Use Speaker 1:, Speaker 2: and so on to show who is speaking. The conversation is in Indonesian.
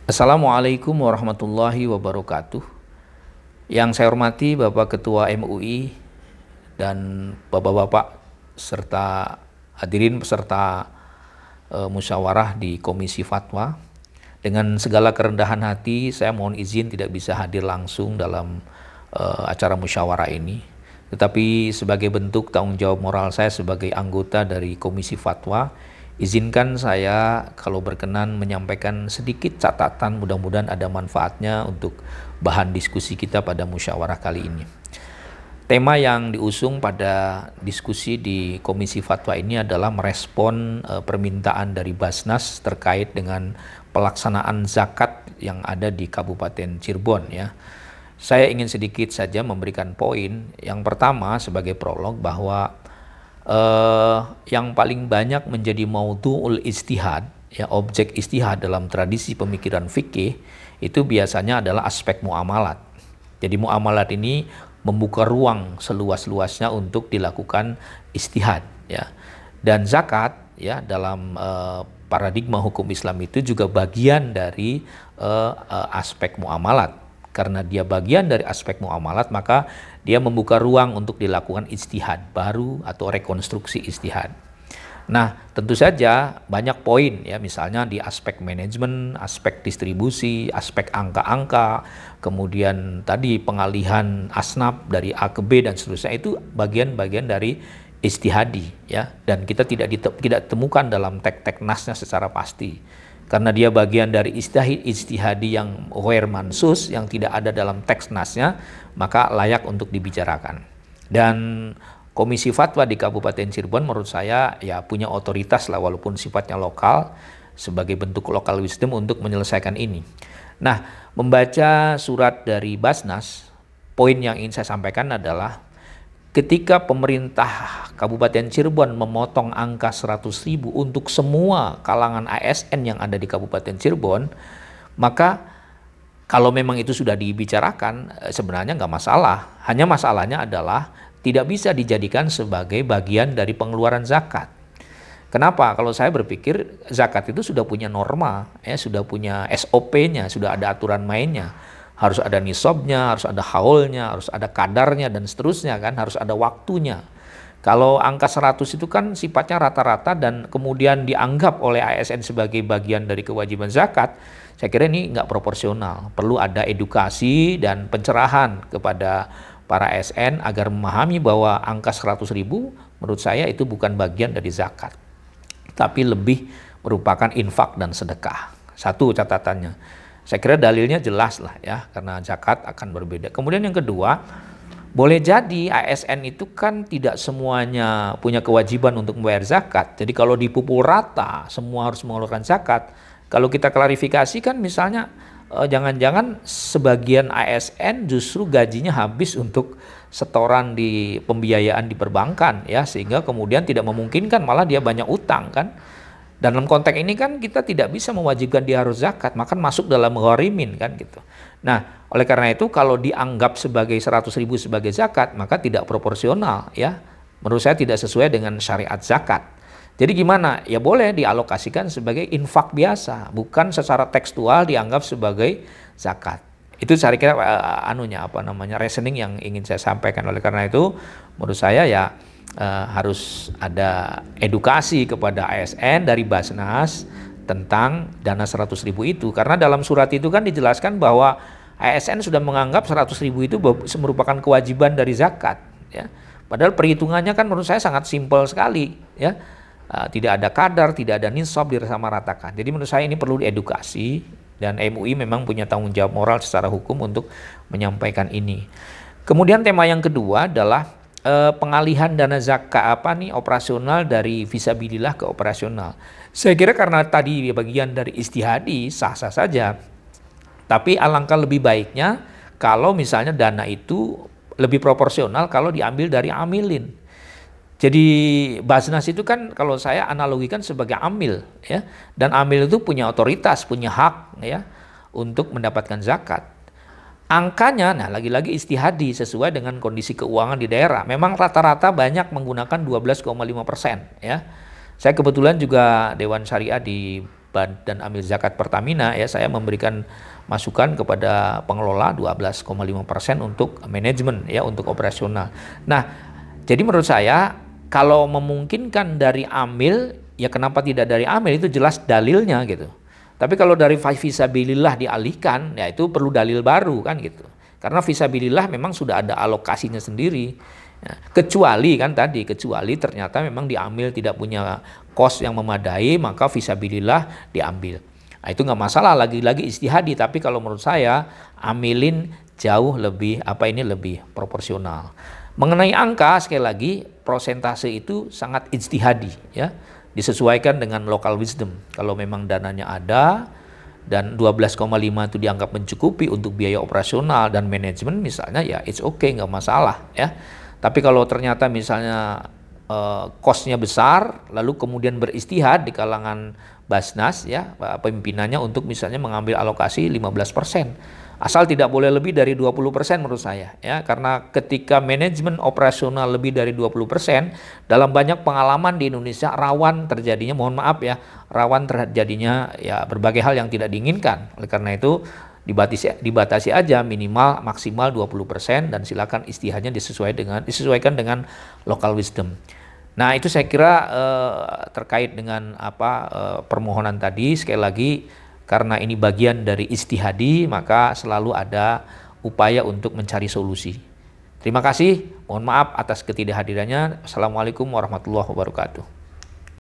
Speaker 1: Assalamualaikum warahmatullahi wabarakatuh. Yang saya hormati Bapak Ketua MUI dan Bapak-bapak serta hadirin peserta musyawarah di Komisi Fatwa. Dengan segala kerendahan hati, saya mohon izin tidak bisa hadir langsung dalam acara musyawarah ini. Tetapi sebagai bentuk tanggung jawab moral saya sebagai anggota dari Komisi Fatwa, izinkan saya kalau berkenan menyampaikan sedikit catatan, mudah-mudahan ada manfaatnya untuk bahan diskusi kita pada musyawarah kali ini. Tema yang diusung pada diskusi di Komisi Fatwa ini adalah merespon permintaan dari Basnas terkait dengan pelaksanaan zakat yang ada di Kabupaten Cirebon ya. Saya ingin sedikit saja memberikan poin. Yang pertama sebagai prolog bahwa yang paling banyak menjadi maudhu'ul ijtihad, ya, objek ijtihad dalam tradisi pemikiran fikih itu biasanya adalah aspek muamalat. Jadi muamalat ini membuka ruang seluas-luasnya untuk dilakukan ijtihad ya. Dan zakat ya dalam paradigma hukum Islam itu juga bagian dari aspek muamalat. Karena dia bagian dari aspek muamalat, maka dia membuka ruang untuk dilakukan ijtihad baru atau rekonstruksi ijtihad. Nah, tentu saja banyak poin ya, misalnya di aspek manajemen, aspek distribusi, aspek angka-angka, kemudian tadi pengalihan asnaf dari A ke B dan seterusnya, itu bagian-bagian dari ijtihadi ya, dan kita tidak temukan dalam tek-tek nasnya secara pasti. Karena dia bagian dari ijtihadi yang ghair mansus, yang tidak ada dalam teks nasnya, maka layak untuk dibicarakan. Dan Komisi Fatwa di Kabupaten Cirebon menurut saya ya punya otoritas lah, walaupun sifatnya lokal, sebagai bentuk local wisdom untuk menyelesaikan ini. Nah, membaca surat dari Basnas, poin yang ingin saya sampaikan adalah ketika pemerintah Kabupaten Cirebon memotong angka 100.000 untuk semua kalangan ASN yang ada di Kabupaten Cirebon, maka kalau memang itu sudah dibicarakan sebenarnya nggak masalah. Hanya masalahnya adalah tidak bisa dijadikan sebagai bagian dari pengeluaran zakat. Kenapa? Kalau saya berpikir zakat itu sudah punya norma, ya, sudah punya SOP-nya, sudah ada aturan mainnya. Harus ada nisabnya, harus ada haulnya, harus ada kadarnya dan seterusnya kan, harus ada waktunya. Kalau angka 100 itu kan sifatnya rata-rata dan kemudian dianggap oleh ASN sebagai bagian dari kewajiban zakat, saya kira ini nggak proporsional. Perlu ada edukasi dan pencerahan kepada para ASN agar memahami bahwa angka 100.000 menurut saya itu bukan bagian dari zakat, tapi lebih merupakan infak dan sedekah. Satu catatannya. Saya kira dalilnya jelas lah ya, karena zakat akan berbeda. Kemudian yang kedua, boleh jadi ASN itu kan tidak semuanya punya kewajiban untuk membayar zakat. Jadi kalau dipukul rata, semua harus mengeluarkan zakat. Kalau kita klarifikasi kan misalnya, jangan-jangan sebagian ASN justru gajinya habis untuk setoran di pembiayaan di perbankan ya, sehingga kemudian tidak memungkinkan, malah dia banyak utang kan. Dalam konteks ini kan kita tidak bisa mewajibkan dia harus zakat, maka masuk dalam gharimin kan gitu. Nah, oleh karena itu kalau dianggap sebagai 100.000 sebagai zakat, maka tidak proporsional ya. Menurut saya tidak sesuai dengan syariat zakat. Jadi gimana? Ya boleh dialokasikan sebagai infak biasa, bukan secara tekstual dianggap sebagai zakat. Itu saya kira reasoning yang ingin saya sampaikan. Oleh karena itu menurut saya ya harus ada edukasi kepada ASN dari Basnas tentang dana 100.000 itu, karena dalam surat itu kan dijelaskan bahwa ASN sudah menganggap 100.000 itu merupakan kewajiban dari zakat ya. Padahal perhitungannya kan menurut saya sangat simpel sekali ya. Tidak ada kadar, tidak ada nisab, disamaratakan. Jadi menurut saya ini perlu diedukasi, dan MUI memang punya tanggung jawab moral secara hukum untuk menyampaikan ini. Kemudian tema yang kedua adalah pengalihan dana zakat operasional dari fisabilillah ke operasional. Saya kira karena tadi bagian dari ijtihadi sah-sah saja. Tapi alangkah lebih baiknya kalau misalnya dana itu lebih proporsional kalau diambil dari amilin. Jadi Basnas itu kan kalau saya analogikan sebagai amil ya, dan amil itu punya otoritas, punya hak ya untuk mendapatkan zakat. Angkanya, nah lagi-lagi ijtihadi sesuai dengan kondisi keuangan di daerah. Memang rata-rata banyak menggunakan 12,5% ya. Saya kebetulan juga Dewan Syariah di Badan Amil Zakat Pertamina ya, saya memberikan masukan kepada pengelola 12,5% untuk manajemen ya, untuk operasional. Nah, jadi menurut saya kalau memungkinkan dari amil ya kenapa tidak dari amil, itu jelas dalilnya gitu. Tapi kalau dari fisabilillah dialihkan ya itu perlu dalil baru kan gitu. Karena fisabilillah memang sudah ada alokasinya sendiri. Ya, kecuali kan tadi, kecuali ternyata memang diambil tidak punya kos yang memadai, maka fisabilillah diambil. Nah, itu nggak masalah, lagi-lagi istihadi. Tapi kalau menurut saya amilin jauh lebih lebih proporsional. Mengenai angka sekali lagi prosentase itu sangat ijtihadi ya, disesuaikan dengan local wisdom. Kalau memang dananya ada dan 12,5 itu dianggap mencukupi untuk biaya operasional dan manajemen misalnya ya it's okay, nggak masalah ya. Tapi kalau ternyata misalnya kosnya besar lalu kemudian beristihad di kalangan Basnas ya pimpinannya untuk misalnya mengambil alokasi 15%. Asal tidak boleh lebih dari 20% menurut saya ya, karena ketika manajemen operasional lebih dari 20% dalam banyak pengalaman di Indonesia rawan terjadinya, mohon maaf ya, rawan terjadinya ya berbagai hal yang tidak diinginkan. Oleh karena itu dibatasi aja minimal maksimal 20% dan silakan istihadnya disesuaikan dengan local wisdom. Nah, itu saya kira terkait dengan permohonan tadi. Sekali lagi karena ini bagian dari ijtihadi, maka selalu ada upaya untuk mencari solusi. Terima kasih, mohon maaf atas ketidakhadirannya. Assalamualaikum warahmatullahi wabarakatuh.